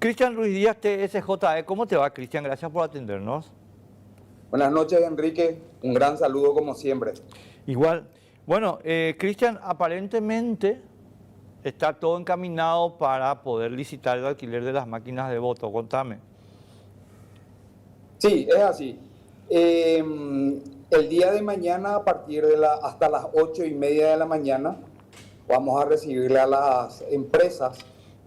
Cristian Ruiz Díaz, TSJE, ¿cómo te va, Cristian? Gracias por atendernos. Buenas noches, Enrique. Un gran saludo como siempre. Igual. Bueno, Cristian, aparentemente está todo encaminado para poder licitar el alquiler de las máquinas de voto. Contame. Sí, es así. El día de mañana, hasta las 8:30 de la mañana, vamos a recibirle a las empresas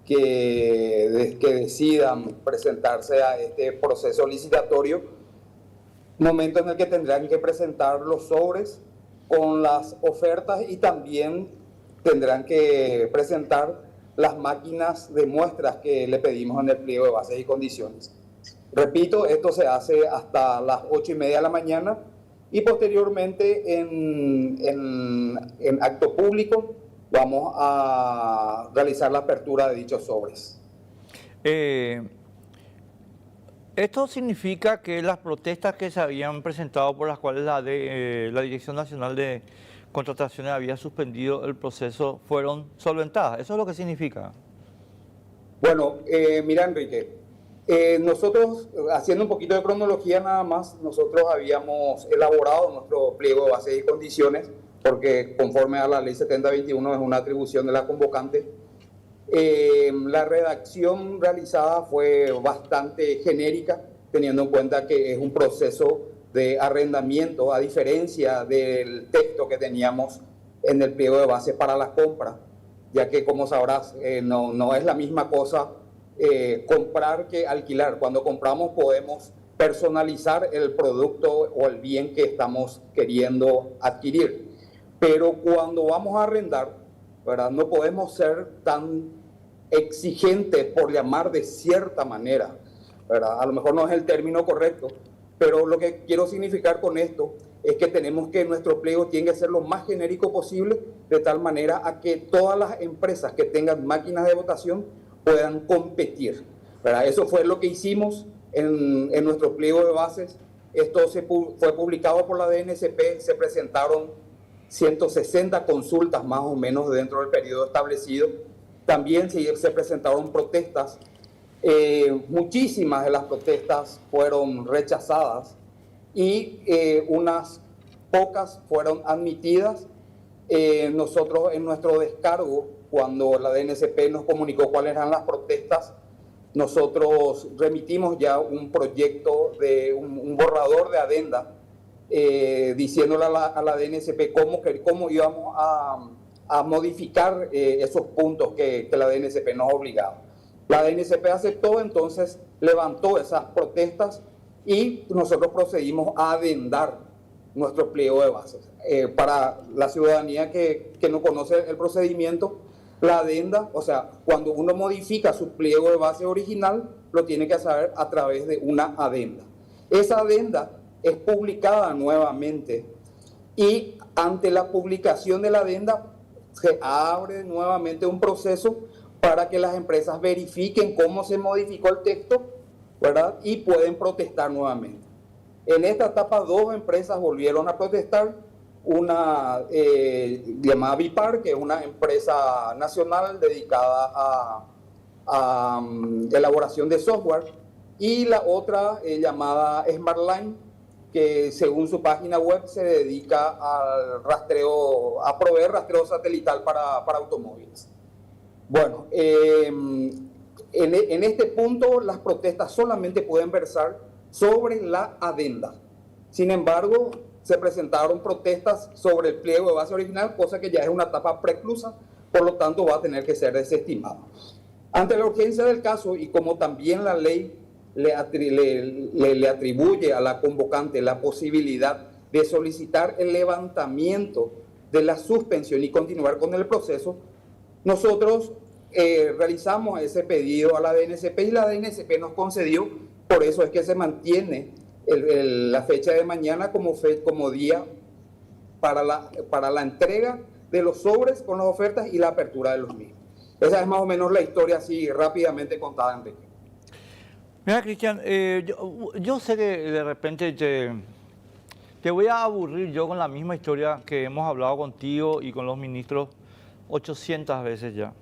que decidan presentarse a este proceso licitatorio, momento en el que tendrán que presentar los sobres con las ofertas y también tendrán que presentar las máquinas de muestras que le pedimos en el pliego de bases y condiciones. Repito, esto se hace hasta las 8:30 de la mañana y posteriormente en acto público vamos a realizar la apertura de dichos sobres. Esto significa que las protestas que se habían presentado por las cuales la Dirección Nacional de Contrataciones había suspendido el proceso fueron solventadas. ¿Eso es lo que significa? Bueno, mira, Enrique, nosotros, haciendo un poquito de cronología nada más, nosotros habíamos elaborado nuestro pliego de bases y condiciones, porque conforme a la ley 7021 es una atribución de la convocante. La redacción realizada fue bastante genérica, teniendo en cuenta que es un proceso de arrendamiento, a diferencia del texto que teníamos en el pliego de bases para la compra, ya que, como sabrás, no es la misma cosa comprar que alquilar. Cuando compramos podemos personalizar el producto o el bien que estamos queriendo adquirir, pero cuando vamos a arrendar, ¿verdad?, no podemos ser tan exigentes, por llamar de cierta manera, ¿verdad? A lo mejor no es el término correcto, pero lo que quiero significar con esto es que tenemos que nuestro pliego tiene que ser lo más genérico posible, de tal manera a que todas las empresas que tengan máquinas de votación puedan competir, ¿verdad? Eso fue lo que hicimos en nuestro pliego de bases. Esto fue publicado por la DNSP, se presentaron 160 consultas más o menos dentro del periodo establecido. También se presentaron protestas. Muchísimas de las protestas fueron rechazadas y unas pocas fueron admitidas. Nosotros, en nuestro descargo, cuando la DNSP nos comunicó cuáles eran las protestas, nosotros remitimos ya un proyecto de un borrador de adenda, diciéndole a la DNSP cómo íbamos a modificar esos puntos que la DNSP nos obligaba. La DNSP aceptó, entonces levantó esas protestas y nosotros procedimos a adendar nuestro pliego de bases. Para la ciudadanía que no conoce el procedimiento, la adenda, o sea, cuando uno modifica su pliego de base original, lo tiene que hacer a través de una adenda. Esa adenda es publicada nuevamente y ante la publicación de la adenda se abre nuevamente un proceso para que las empresas verifiquen cómo se modificó el texto, ¿verdad?, y pueden protestar nuevamente. En esta etapa, 2 empresas volvieron a protestar, una llamada Vipar, que es una empresa nacional dedicada a elaboración de software, y la otra llamada Smartline, que según su página web se dedica al rastreo, a proveer rastreo satelital para automóviles. Bueno, en este punto las protestas solamente pueden versar sobre la adenda. Sin embargo, se presentaron protestas sobre el pliego de base original, cosa que ya es una etapa preclusa, por lo tanto va a tener que ser desestimado. Ante la urgencia del caso, y como también la ley le atribuye a la convocante la posibilidad de solicitar el levantamiento de la suspensión y continuar con el proceso, nosotros realizamos ese pedido a la DNSP y la DNSP nos concedió. Por eso es que se mantiene la fecha de mañana como día para la entrega de los sobres con las ofertas y la apertura de los mismos. Esa es más o menos la historia así rápidamente contada, Enrique. Mira, Cristian, yo sé que de repente te voy a aburrir yo con la misma historia que hemos hablado contigo y con los ministros 800 veces ya.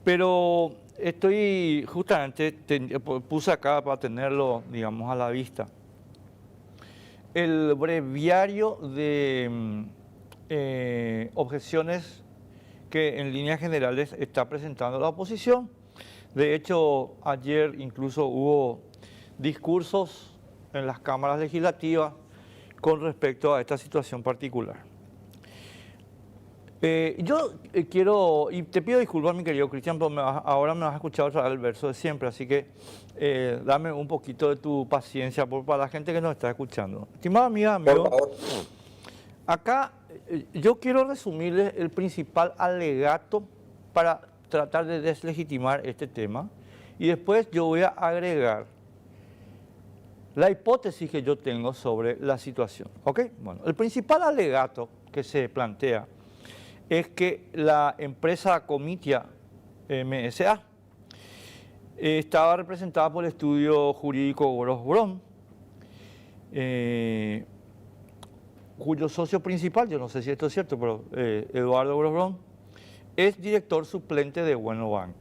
Pero estoy justamente, puse acá para tenerlo, digamos, a la vista, el breviario de objeciones que en líneas generales está presentando la oposición. De hecho, ayer incluso hubo discursos en las cámaras legislativas con respecto a esta situación particular. Yo quiero, y te pido disculpas, mi querido Cristian, pero ahora me vas a escuchar otra vez el verso de siempre, así que dame un poquito de tu paciencia para la gente que nos está escuchando. Estimada amiga, amigo, acá yo quiero resumirles el principal alegato para tratar de deslegitimar este tema, y después yo voy a agregar la hipótesis que yo tengo sobre la situación. ¿Ok? Bueno, el principal alegato que se plantea es que la empresa Comitia MSA estaba representada por el estudio jurídico Grosbrón, cuyo socio principal, yo no sé si esto es cierto, pero Eduardo Grosbrón, es director suplente de Bueno Bank,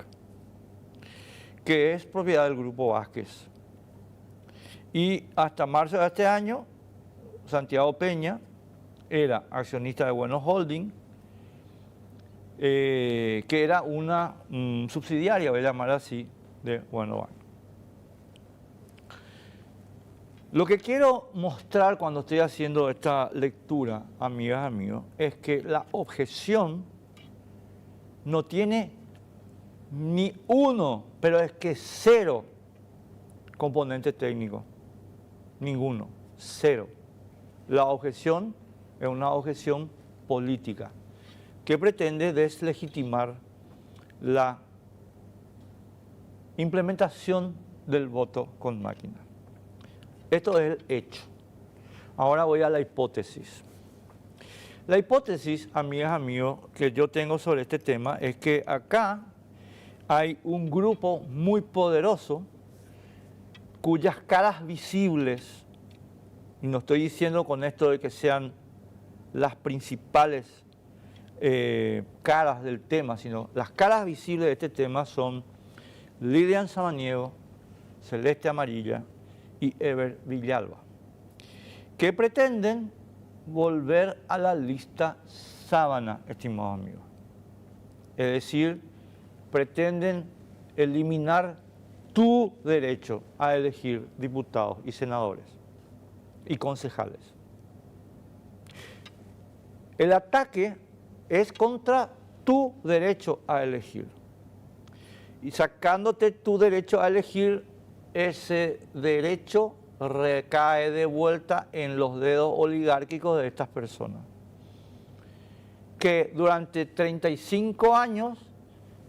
que es propiedad del Grupo Vázquez. Y hasta marzo de este año, Santiago Peña era accionista de Bueno Holding, que era una subsidiaria, voy a llamar así, de Bueno Bank. Lo que quiero mostrar cuando estoy haciendo esta lectura, amigas, amigos, es que la objeción no tiene ni uno, pero es que cero componente técnico. Ninguno, cero. La objeción es una objeción política que pretende deslegitimar la implementación del voto con máquina. Esto es el hecho. Ahora voy a la hipótesis. La hipótesis, amigas, amigos, que yo tengo sobre este tema es que acá hay un grupo muy poderoso cuyas caras visibles, y no estoy diciendo con esto de que sean las principales caras del tema, sino las caras visibles de este tema son Lilian Samaniego, Celeste Amarilla y Eber Villalba, que pretenden volver a la lista sábana, estimados amigos. Es decir, pretenden eliminar tu derecho a elegir diputados y senadores y concejales. El ataque es contra tu derecho a elegir. Y sacándote tu derecho a elegir, ese derecho recae de vuelta en los dedos oligárquicos de estas personas, que durante 35 años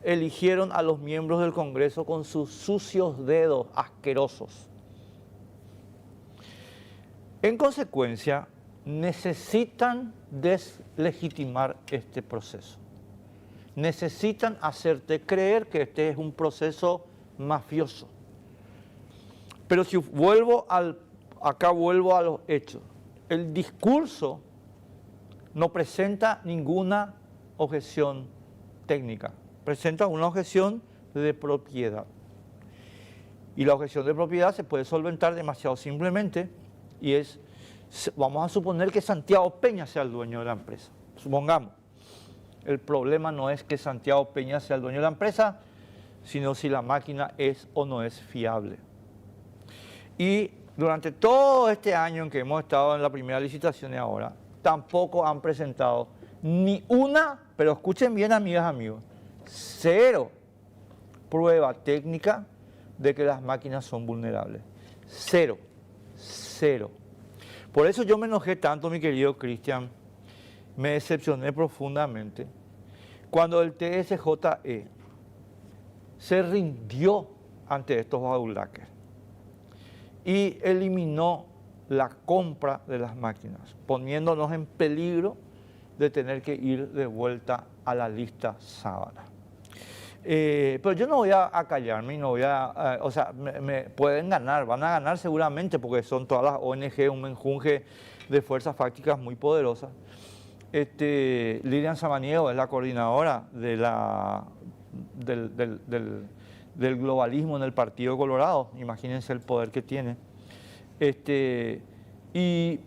eligieron a los miembros del Congreso con sus sucios dedos asquerosos. En consecuencia, necesitan deslegitimar este proceso. Necesitan hacerte creer que este es un proceso mafioso. Pero si acá vuelvo a los hechos, el discurso no presenta ninguna objeción técnica, presenta una objeción de propiedad. Y la objeción de propiedad se puede solventar demasiado simplemente, y es, vamos a suponer que Santiago Peña sea el dueño de la empresa. Supongamos. El problema no es que Santiago Peña sea el dueño de la empresa, sino si la máquina es o no es fiable. Y durante todo este año en que hemos estado en la primera licitación y ahora, tampoco han presentado ni una, pero escuchen bien, amigas, amigos, cero prueba técnica de que las máquinas son vulnerables. Cero. Cero. Por eso yo me enojé tanto, mi querido Cristian, me decepcioné profundamente cuando el TSJE se rindió ante estos baulaques y eliminó la compra de las máquinas, poniéndonos en peligro de tener que ir de vuelta a la lista sábana. Pero yo no voy a callarme, no voy a, o sea, me pueden ganar, van a ganar seguramente porque son todas las ONG, un menjunje de fuerzas fácticas muy poderosas. Lilian Samaniego es la coordinadora de la del globalismo en el Partido Colorado. Imagínense el poder que tiene. Y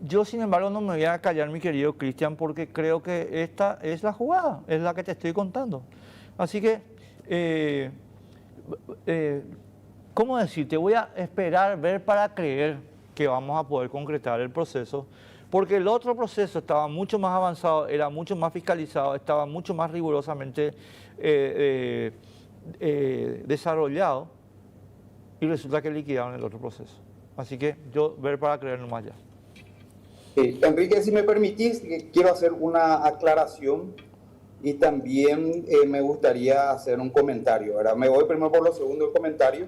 yo, sin embargo, no me voy a callar, mi querido Cristian, porque creo que esta es la jugada, es la que te estoy contando. Así que, ¿cómo decirte? Voy a esperar, ver para creer que vamos a poder concretar el proceso, porque el otro proceso estaba mucho más avanzado, era mucho más fiscalizado, estaba mucho más rigurosamente desarrollado, y resulta que liquidaron el otro proceso. Así que yo ver para creer nomás ya. Enrique, si me permitís, quiero hacer una aclaración y también me gustaría hacer un comentario, ¿verdad? Me voy primero por lo segundo del comentario,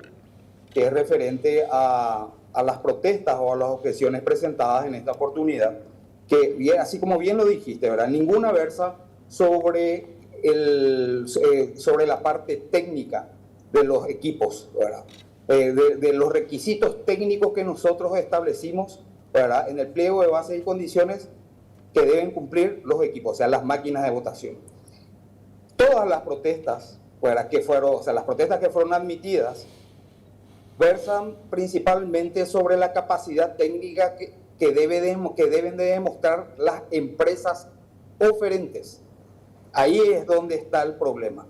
que es referente a las protestas o a las objeciones presentadas en esta oportunidad, que bien, así como bien lo dijiste, ¿verdad? Ninguna versa sobre, sobre la parte técnica de los equipos, ¿verdad? De los requisitos técnicos que nosotros establecimos, ¿verdad? En el pliego de bases y condiciones que deben cumplir los equipos, o sea, las máquinas de votación. Todas las protestas, ¿verdad? Que fueron, o sea, las protestas que fueron admitidas versan principalmente sobre la capacidad técnica que deben de demostrar las empresas oferentes. Ahí es donde está el problema.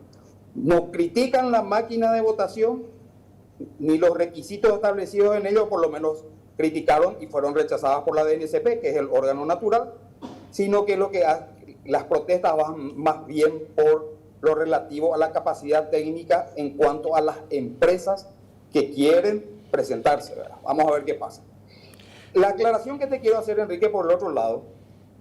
No critican la máquina de votación ni los requisitos establecidos en ello, por lo menos criticaron y fueron rechazadas por la DNCP, que es el órgano natural, sino que las protestas van más bien por lo relativo a la capacidad técnica en cuanto a las empresas que quieren presentarse, ¿verdad? Vamos a ver qué pasa. La aclaración que te quiero hacer, Enrique, por el otro lado,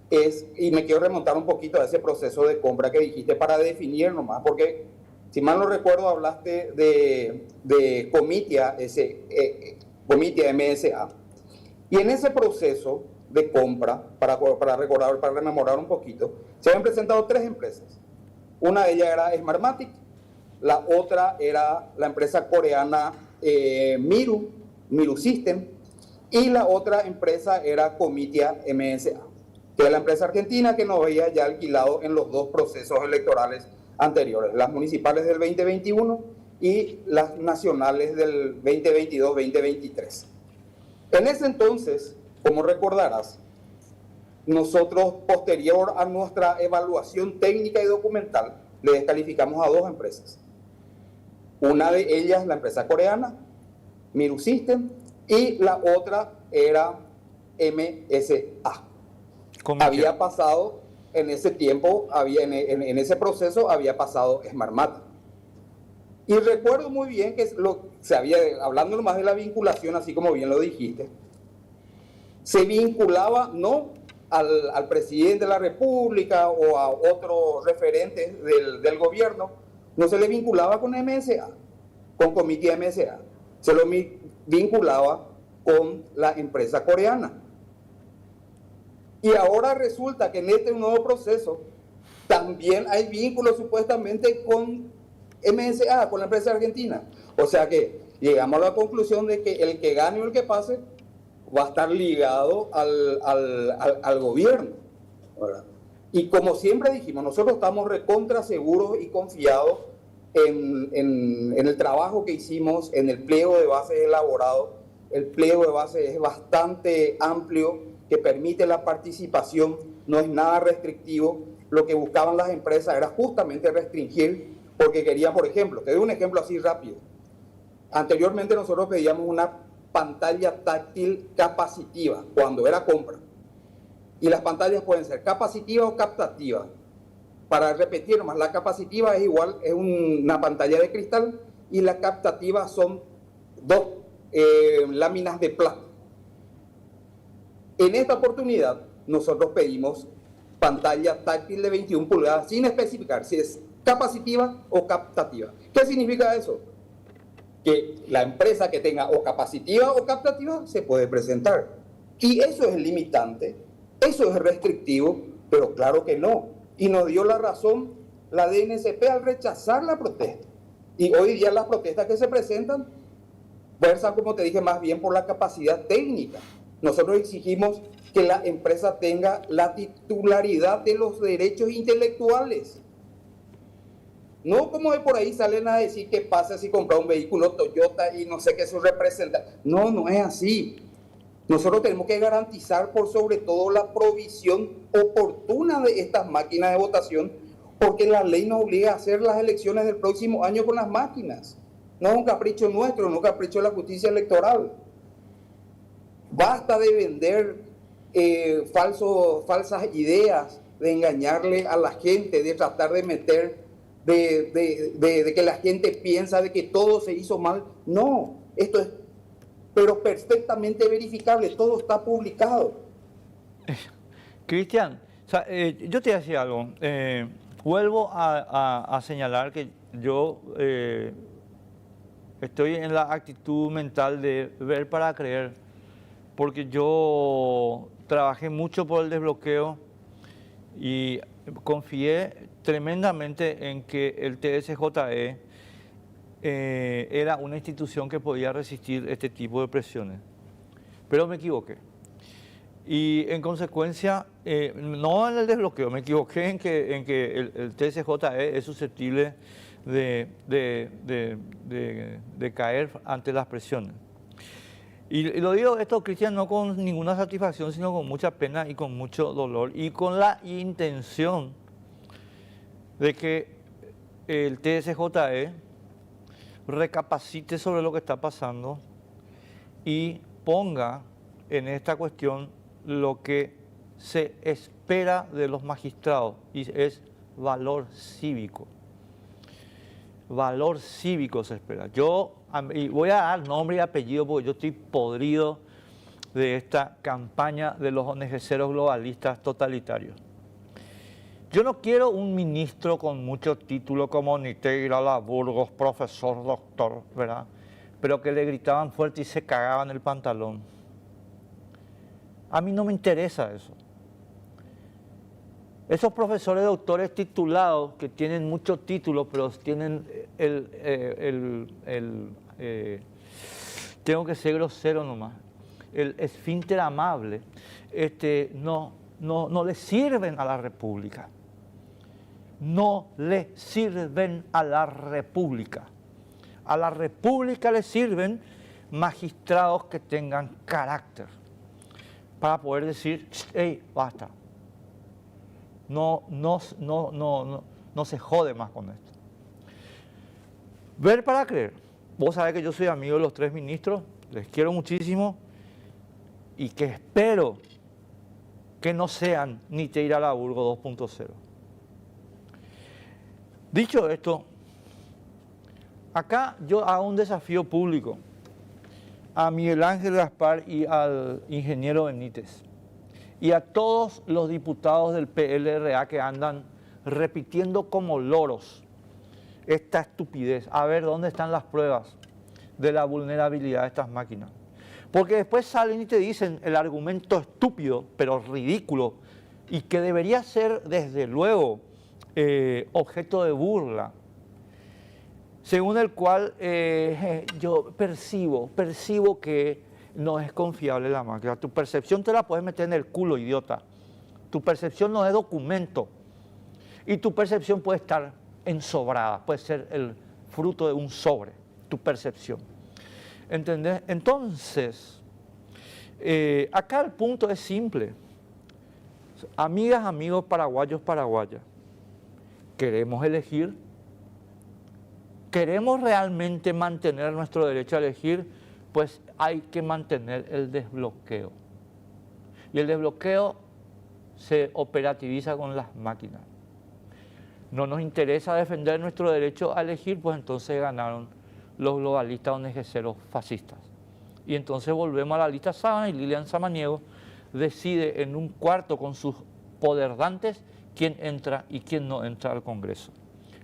es, y me quiero remontar un poquito a ese proceso de compra que dijiste para definir nomás, porque si mal no recuerdo hablaste de Comitia MSA, y en ese proceso de compra, para recordar, para rememorar un poquito, se habían presentado 3 empresas. Una de ellas era Smartmatic, la otra era la empresa coreana Miru System, y la otra empresa era Comitia MSA, que es la empresa argentina que nos había ya alquilado en los 2 procesos electorales anteriores, las municipales del 2021 y las nacionales del 2022-2023. En ese entonces, como recordarás, nosotros, posterior a nuestra evaluación técnica y documental, le descalificamos a 2 empresas. Una de ellas, la empresa coreana, Miru System, y la otra era MSA. Había pasado en ese tiempo, en ese proceso, había pasado Smartmatic. Y recuerdo muy bien que hablando nomás de la vinculación, así como bien lo dijiste, se vinculaba no al presidente de la República o a otros referentes del gobierno, no se le vinculaba con MSA, con Comitia MSA, se lo vinculaba con la empresa coreana. Y ahora resulta que en este nuevo proceso también hay vínculos supuestamente con MSA, con la empresa argentina. O sea que llegamos a la conclusión de que el que gane o el que pase va a estar ligado al gobierno, ¿verdad? Y como siempre dijimos, nosotros estamos recontra seguros y confiados en el trabajo que hicimos, en el pliego de bases elaborado. El pliego de bases es bastante amplio, que permite la participación, no es nada restrictivo. Lo que buscaban las empresas era justamente restringir, porque querían, por ejemplo, te doy un ejemplo así rápido. Anteriormente nosotros pedíamos una pantalla táctil capacitiva cuando era compra. Y las pantallas pueden ser capacitivas o captativas. Para repetir más, la capacitiva es igual, es una pantalla de cristal, y la captativa son 2 láminas de plata. En esta oportunidad, nosotros pedimos pantalla táctil de 21 pulgadas sin especificar si es capacitiva o captativa. ¿Qué significa eso? Que la empresa que tenga o capacitiva o captativa se puede presentar. Y eso es limitante, eso es restrictivo, pero claro que no. Y nos dio la razón la DNCP al rechazar la protesta. Y hoy día las protestas que se presentan versan, como te dije, más bien por la capacidad técnica. Nosotros exigimos que la empresa tenga la titularidad de los derechos intelectuales. No como de por ahí salen a decir qué pasa si compra un vehículo Toyota y no sé qué eso representa. No, no es así. Nosotros tenemos que garantizar por sobre todo la provisión oportuna de estas máquinas de votación, porque la ley nos obliga a hacer las elecciones del próximo año con las máquinas. No es un capricho nuestro, no es un capricho de la justicia electoral. Basta de vender falsas ideas, de engañarle a la gente, de tratar de meter, de que la gente piensa de que todo se hizo mal. No, esto es pero perfectamente verificable, todo está publicado. Cristian, o sea, yo te decía algo. Vuelvo a señalar que yo estoy en la actitud mental de ver para creer, porque yo trabajé mucho por el desbloqueo y confié tremendamente en que el TSJE era una institución que podía resistir este tipo de presiones. Pero me equivoqué. Y en consecuencia, no en el desbloqueo, me equivoqué en que el TSJE es susceptible de caer ante las presiones. Y lo digo esto, Cristian, no con ninguna satisfacción, sino con mucha pena y con mucho dolor y con la intención de que el TSJE recapacite sobre lo que está pasando y ponga en esta cuestión lo que se espera de los magistrados, y es valor cívico. Valor cívico se espera. Yo y voy a dar nombre y apellido porque yo estoy podrido de esta campaña de los ONGceros globalistas totalitarios. Yo no quiero un ministro con mucho título como Niteira Burgos, profesor, doctor, ¿verdad? Pero que le gritaban fuerte y se cagaban el pantalón. A mí no me interesa eso. Esos profesores doctores titulados que tienen muchos títulos, pero tienen tengo que ser grosero nomás, el esfínter amable, no le sirven a la República. No le sirven a la República. A la República le sirven magistrados que tengan carácter para poder decir, hey, basta. No se jode más con esto. Ver para creer. Vos sabés que yo soy amigo de los tres ministros, les quiero muchísimo y que espero que no sean Niteira Burgos 2.0. Dicho esto, acá yo hago un desafío público a Miguel Ángel Gaspar y al ingeniero Benítez y a todos los diputados del PLRA que andan repitiendo como loros esta estupidez. A ver dónde están las pruebas de la vulnerabilidad de estas máquinas. Porque después salen y te dicen el argumento estúpido, pero ridículo, y que debería ser, desde luego, objeto de burla, según el cual yo percibo que no es confiable la máquina. Tu percepción te la puedes meter en el culo, idiota. Tu percepción no es documento. Y tu percepción puede estar ensobrada, puede ser el fruto de un sobre, tu percepción. ¿Entendés? Entonces, acá el punto es simple. Amigas, amigos, paraguayos, paraguayas, ¿queremos elegir? ¿Queremos realmente mantener nuestro derecho a elegir? Pues hay que mantener el desbloqueo. Y el desbloqueo se operativiza con las máquinas. No nos interesa defender nuestro derecho a elegir, pues entonces ganaron los globalistas ONGceros fascistas. Y entonces volvemos a la lista sábana y Lilian Samaniego decide en un cuarto con sus poderdantes quién entra y quién no entra al Congreso.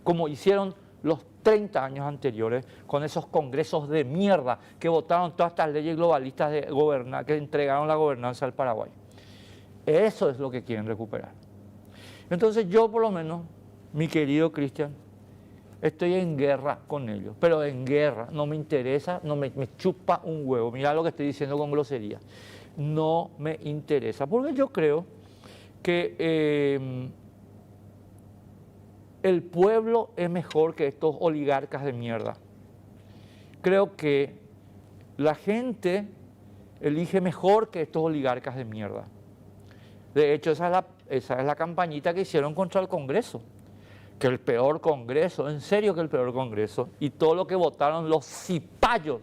Como hicieron los 30 años anteriores con esos congresos de mierda que votaron todas estas leyes globalistas que entregaron la gobernanza al Paraguay. Eso es lo que quieren recuperar. Entonces yo por lo menos, mi querido Cristian, estoy en guerra con ellos, pero en guerra, no me interesa, me chupa un huevo, mira lo que estoy diciendo con grosería, no me interesa, porque yo creo que el pueblo es mejor que estos oligarcas de mierda. Creo que la gente elige mejor que estos oligarcas de mierda. De hecho, esa es la campañita que hicieron contra el Congreso. Que el peor Congreso, en serio que el peor Congreso, y todo lo que votaron los cipayos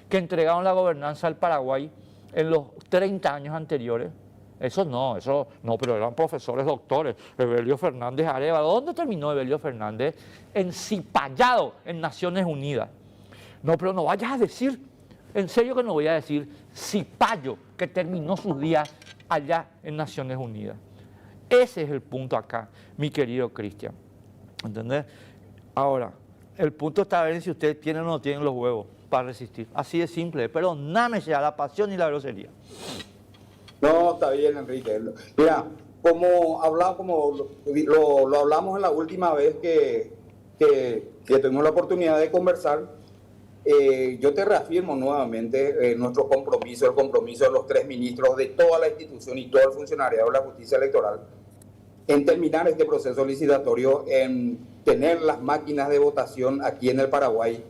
que entregaron la gobernanza al Paraguay en los 30 años anteriores. Eso no, pero eran profesores doctores. Evelio Fernández Arévalo, ¿dónde terminó Evelio Fernández? Encipallado en Naciones Unidas. No, pero no vayas a decir, en serio que no voy a decir, cipayo que terminó sus días allá en Naciones Unidas. Ese es el punto acá, mi querido Cristian. ¿Entendés? Ahora, el punto está a ver si usted tiene o no tiene los huevos para resistir. Así de simple, pero námese a la pasión y la grosería. No, está bien, Enrique. Mira, como lo hablamos en la última vez que tuvimos la oportunidad de conversar, yo te reafirmo nuevamente nuestro compromiso, el compromiso de los 3 ministros de toda la institución y todo el funcionariado de la justicia electoral, en terminar este proceso licitatorio, en tener las máquinas de votación aquí en el Paraguay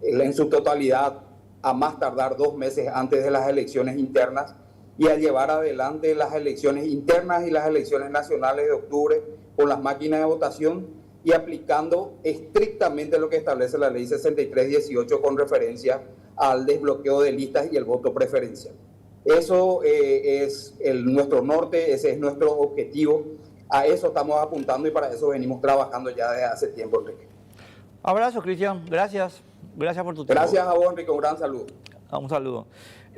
en su totalidad a más tardar 2 meses antes de las elecciones internas y a llevar adelante las elecciones internas y las elecciones nacionales de octubre con las máquinas de votación y aplicando estrictamente lo que establece la ley 6318 con referencia al desbloqueo de listas y el voto preferencial. Eso es nuestro norte, ese es nuestro objetivo. A eso estamos apuntando y para eso venimos trabajando ya desde hace tiempo, Enrique. Abrazo, Cristian. Gracias. Gracias por tu tiempo. Gracias a vos, Enrique. Un gran saludo. Un saludo.